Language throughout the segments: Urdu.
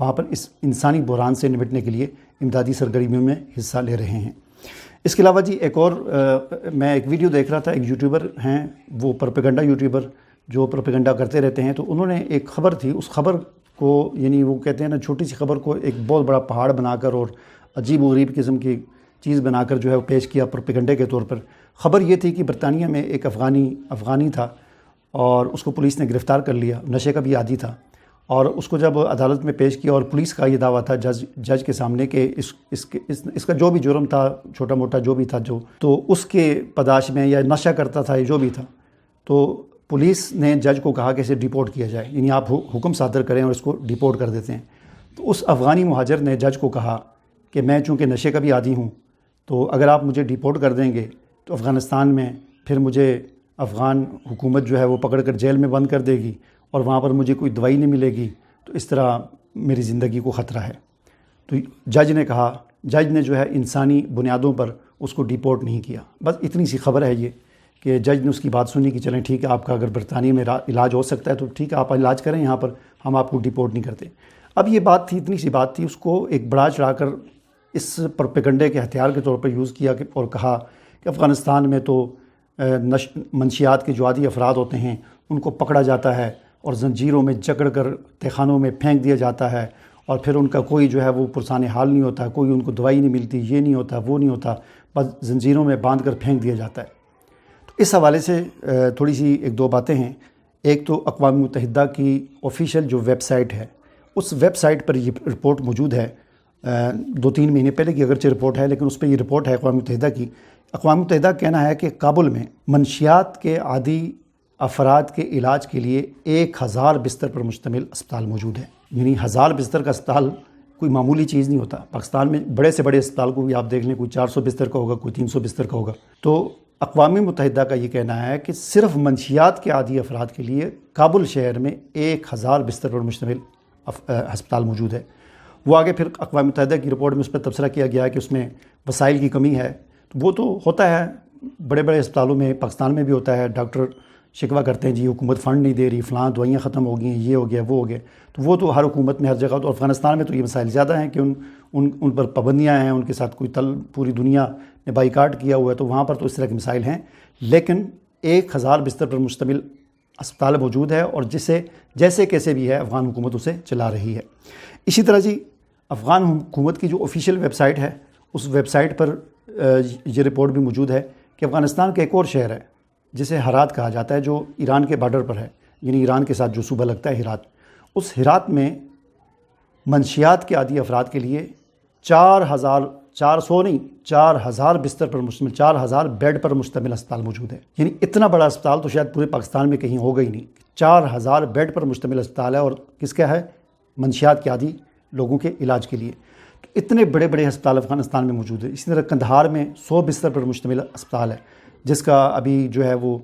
وہاں پر اس انسانی بحران سے نمٹنے کے لیے امدادی سرگرمیوں میں حصہ لے رہے ہیں۔ اس کے علاوہ جی ایک اور میں ایک ویڈیو دیکھ رہا تھا، ایک یوٹیوبر ہیں، وہ پروپیگنڈا یوٹیوبر جو پروپیگنڈا کرتے رہتے ہیں، تو انہوں نے ایک خبر تھی، اس خبر کو یعنی وہ کہتے ہیں نا چھوٹی سی خبر کو ایک بہت بڑا پہاڑ بنا کر اور عجیب و غریب قسم کی چیز بنا کر جو ہے وہ پیش کیا پروپیگنڈے کے طور پر۔ خبر یہ تھی کہ برطانیہ میں ایک افغانی تھا اور اس کو پولیس نے گرفتار کر لیا، نشے کا بھی عادی تھا، اور اس کو جب عدالت میں پیش کیا اور پولیس کا یہ دعویٰ تھا جج کے سامنے کہ اس کا جو بھی جرم تھا، چھوٹا موٹا جو بھی تھا تو اس کے پاداش میں یا نشہ کرتا تھا یا جو بھی تھا، تو پولیس نے جج کو کہا کہ اسے ڈیپورٹ کیا جائے، یعنی آپ حکم صادر کریں اور اس کو ڈیپورٹ کر دیتے ہیں۔ تو اس افغانی مہاجر نے جج کو کہا کہ میں چونکہ نشے کا بھی عادی ہوں، تو اگر آپ مجھے ڈیپورٹ کر دیں گے تو افغانستان میں پھر مجھے افغان حکومت جو ہے وہ پکڑ کر جیل میں بند کر دے گی اور وہاں پر مجھے کوئی دوائی نہیں ملے گی، تو اس طرح میری زندگی کو خطرہ ہے۔ تو جج نے جو ہے انسانی بنیادوں پر اس کو ڈیپورٹ نہیں کیا۔ بس اتنی سی خبر ہے یہ کہ جج نے اس کی بات سنی کہ چلیں ٹھیک ہے، آپ کا اگر برطانیہ میں علاج ہو سکتا ہے تو ٹھیک ہے، آپ علاج کریں یہاں پر، ہم آپ کو ڈیپورٹ نہیں کرتے۔ اب یہ بات تھی، اتنی سی بات تھی، اس کو ایک بڑا چڑھا کر اس پروپیگنڈے کے ہتھیار کے طور پر یوز کیا اور کہا کہ افغانستان میں تو منشیات کے جو عادی افراد ہوتے ہیں ان کو پکڑا جاتا ہے اور زنجیروں میں جکڑ کر تہخانوں میں پھینک دیا جاتا ہے، اور پھر ان کا کوئی جو ہے وہ پرسان حال نہیں ہوتا، کوئی ان کو دوائی نہیں ملتی، یہ نہیں ہوتا، وہ نہیں ہوتا، بس زنجیروں میں باندھ کر پھینک دیا جاتا ہے۔ تو اس حوالے سے تھوڑی سی ایک دو باتیں ہیں۔ ایک تو اقوام متحدہ کی آفیشیل جو ویب سائٹ ہے، اس ویب سائٹ پر یہ رپورٹ موجود ہے، 2-3 مہینے پہلے کی اگرچہ رپورٹ ہے لیکن اس پہ یہ رپورٹ ہے اقوام متحدہ کی۔ اقوام متحدہ کا کہنا ہے کہ کابل میں منشیات کے عادی افراد کے علاج کے لیے 1000 بستر پر مشتمل اسپتال موجود ہے، یعنی 1000 بستر کا اسپتال کوئی معمولی چیز نہیں ہوتا۔ پاکستان میں بڑے سے بڑے اسپتال کو بھی آپ دیکھ لیں، کوئی 400 بستر کا ہوگا، کوئی 300 بستر کا ہوگا۔ تو اقوام متحدہ کا یہ کہنا ہے کہ صرف منشیات کے عادی افراد کے لیے کابل شہر میں 1000 بستر پر مشتمل ہسپتال موجود ہے۔ وہ آگے پھر اقوام متحدہ کی رپورٹ میں اس پر تبصرہ کیا گیا ہے کہ اس میں وسائل کی کمی ہے۔ وہ تو ہوتا ہے بڑے بڑے اسپتالوں میں، پاکستان میں بھی ہوتا ہے، ڈاکٹر شکوہ کرتے ہیں جی حکومت فنڈ نہیں دے رہی، فلاں دوائیاں ختم ہو گئی ہیں، یہ ہو گیا وہ ہو گیا۔ تو وہ تو ہر حکومت میں ہر جگہ، تو افغانستان میں تو یہ مسائل زیادہ ہیں کہ ان پر پابندیاں ہیں، ان کے ساتھ کوئی پوری دنیا نے بائیکاٹ کیا ہوا ہے، تو وہاں پر تو اس طرح کے مسائل ہیں۔ لیکن 1000 بستر پر مشتمل اسپتال موجود ہے، اور جیسے کیسے بھی ہے افغان حکومت اسے چلا رہی ہے۔ اسی طرح جی افغان حکومت کی جو آفیشیل ویب سائٹ ہے، اس ویب سائٹ پر یہ رپورٹ بھی موجود ہے کہ افغانستان کا ایک اور شہر ہے جسے ہرات کہا جاتا ہے، جو ایران کے بارڈر پر ہے، یعنی ایران کے ساتھ جو صوبہ لگتا ہے ہرات۔ اس ہرات میں منشیات کے عادی افراد کے لیے 4000 بستر پر مشتمل 4000 بیڈ پر مشتمل اسپتال موجود ہے۔ یعنی اتنا بڑا اسپتال تو شاید پورے پاکستان میں کہیں ہوگا ہی نہیں۔ 4000 بیڈ پر مشتمل اسپتال ہے، اور کس کا ہے؟ منشیات کے عادی لوگوں کے علاج کے لیے۔ تو اتنے بڑے بڑے ہسپتال افغانستان میں موجود ہے۔ اسی طرح قندھار میں 100 بستر پر مشتمل اسپتال ہے، جس کا ابھی جو ہے وہ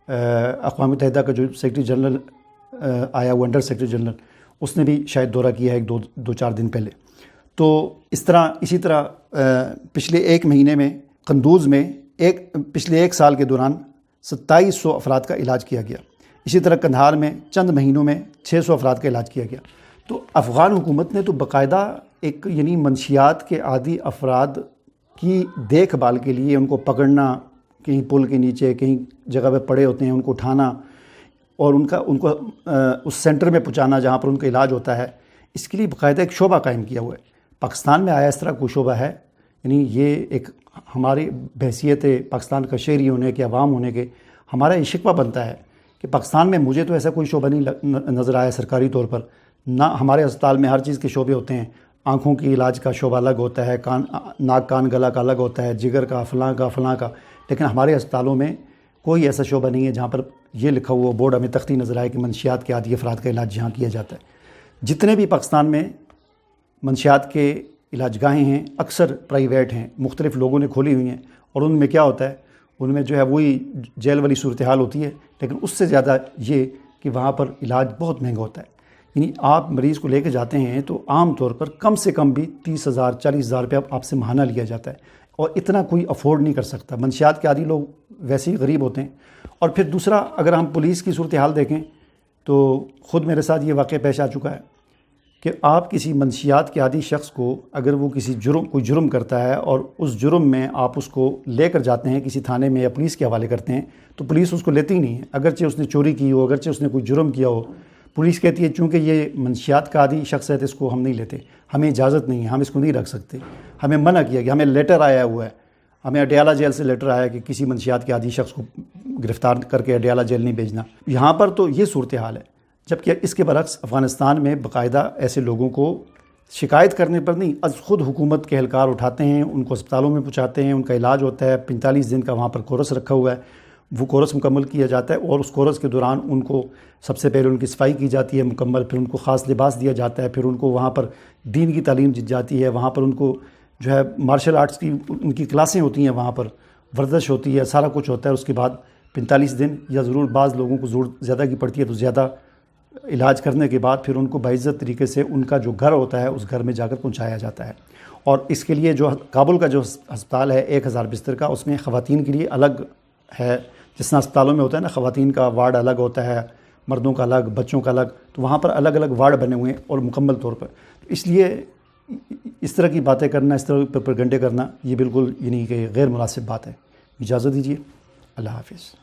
اقوام متحدہ کا جو سیکرٹری جنرل آیا ہوا، انڈر سیکرٹری جنرل، اس نے بھی شاید دورہ کیا ہے 2-4 دن پہلے۔ تو اسی طرح پچھلے ایک مہینے میں قندوز میں پچھلے ایک سال کے دوران 2700 افراد کا علاج کیا گیا۔ اسی طرح قندھار میں چند مہینوں میں 600 افراد کا علاج کیا گیا۔ تو افغان حکومت نے تو باقاعدہ ایک یعنی منشیات کے عادی افراد کی دیکھ بھال کے لیے ان کو پکڑنا، کہیں پل کے نیچے کہیں جگہ پہ پڑے ہوتے ہیں ان کو اٹھانا اور ان کو اس سینٹر میں پہنچانا جہاں پر ان کا علاج ہوتا ہے، اس کے لیے باقاعدہ ایک شعبہ قائم کیا ہوا ہے۔ پاکستان میں آیا اس طرح کوئی شعبہ ہے؟ یعنی یہ ایک ہماری بحیثیت پاکستان کا شہری ہونے کے، عوام ہونے کے، ہمارا یہ شکوہ بنتا ہے کہ پاکستان میں مجھے تو ایسا کوئی شعبہ نہیں نظر آیا سرکاری طور پر۔ نہ ہمارے اسپتال میں ہر چیز کے شعبے ہوتے ہیں، آنکھوں کی علاج کا شعبہ الگ ہوتا ہے، ناک کان گلا کا الگ ہوتا ہے، جگر کا فلاں کا، لیکن ہمارے اسپتالوں میں کوئی ایسا شعبہ نہیں ہے جہاں پر یہ لکھا ہوا بورڈ ہمیں تختی نظر آئے کہ منشیات کے عادی افراد کا علاج یہاں کیا جاتا ہے۔ جتنے بھی پاکستان میں منشیات کے علاج گاہیں ہیں اکثر پرائیویٹ ہیں، مختلف لوگوں نے کھولی ہوئی ہیں، اور ان میں کیا ہوتا ہے، ان میں جو ہے وہی جیل والی صورتحال ہوتی ہے، لیکن اس سے زیادہ یہ کہ وہاں پر علاج بہت مہنگا ہوتا ہے۔ یعنی آپ مریض کو لے کے جاتے ہیں تو عام طور پر کم سے کم بھی 30,000 40,000 روپیہ آپ سے ماہانہ لیا جاتا ہے، اور اتنا کوئی افورڈ نہیں کر سکتا۔ منشیات کے عادی لوگ ویسے ہی غریب ہوتے ہیں۔ اور پھر دوسرا، اگر ہم پولیس کی صورتحال دیکھیں تو خود میرے ساتھ یہ واقعہ پیش آ چکا ہے کہ آپ کسی منشیات کے عادی شخص کو اگر وہ کوئی جرم کرتا ہے اور اس جرم میں آپ اس کو لے کر جاتے ہیں کسی تھانے میں یا پولیس کے حوالے کرتے ہیں تو پولیس اس کو لیتی ہی نہیں ہے، اگرچہ اس نے چوری کی ہو، اگرچہ اس نے کوئی جرم کیا ہو، پولیس کہتی ہے چونکہ یہ منشیات کا عادی شخص ہے تو اس کو ہم نہیں لیتے، ہمیں اجازت نہیں ہے، ہم اس کو نہیں رکھ سکتے، ہمیں منع کیا گیا، ہمیں لیٹر آیا ہوا ہے، ہمیں اڈیالہ جیل سے لیٹر آیا کہ کسی منشیات کے عادی شخص کو گرفتار کر کے اڈیالہ جیل نہیں بھیجنا۔ یہاں پر تو یہ صورتحال ہے، جبکہ اس کے برعکس افغانستان میں باقاعدہ ایسے لوگوں کو شکایت کرنے پر نہیں، از خود حکومت کے اہلکار اٹھاتے ہیں، ان کو اسپتالوں میں پہنچاتے ہیں، ان کا علاج ہوتا ہے، 45 دن کا وہاں پر کورس رکھا ہوا ہے، وہ کورس مکمل کیا جاتا ہے اور اس کورس کے دوران ان کو سب سے پہلے ان کی صفائی کی جاتی ہے مکمل، پھر ان کو خاص لباس دیا جاتا ہے، پھر ان کو وہاں پر دین کی تعلیم دی جاتی ہے، وہاں پر ان کو جو ہے مارشل آرٹس کی ان کی کلاسیں ہوتی ہیں، وہاں پر ورزش ہوتی ہے، سارا کچھ ہوتا ہے۔ اس کے بعد 45 دن یا ضرور بعض لوگوں کو ضرورت زیادہ کی پڑتی ہے تو زیادہ علاج کرنے کے بعد پھر ان کو باعزت طریقے سے ان کا جو گھر ہوتا ہے اس گھر میں جا کر پہنچایا جاتا ہے۔ اور اس کے لیے جو کابل کا جو ہسپتال ہے 1000 بستر کا، اس میں خواتین کے لیے الگ ہے، جس طرح اسپتالوں میں ہوتا ہے نا، خواتین کا وارڈ الگ ہوتا ہے، مردوں کا الگ، بچوں کا الگ، تو وہاں پر الگ الگ وارڈ بنے ہوئے ہیں اور مکمل طور پر۔ اس لیے اس طرح کی باتیں کرنا، اس طرح پروپیگنڈے کرنا، یہ بالکل یعنی کہ غیر مناسب بات ہے۔ اجازت دیجیے، اللہ حافظ۔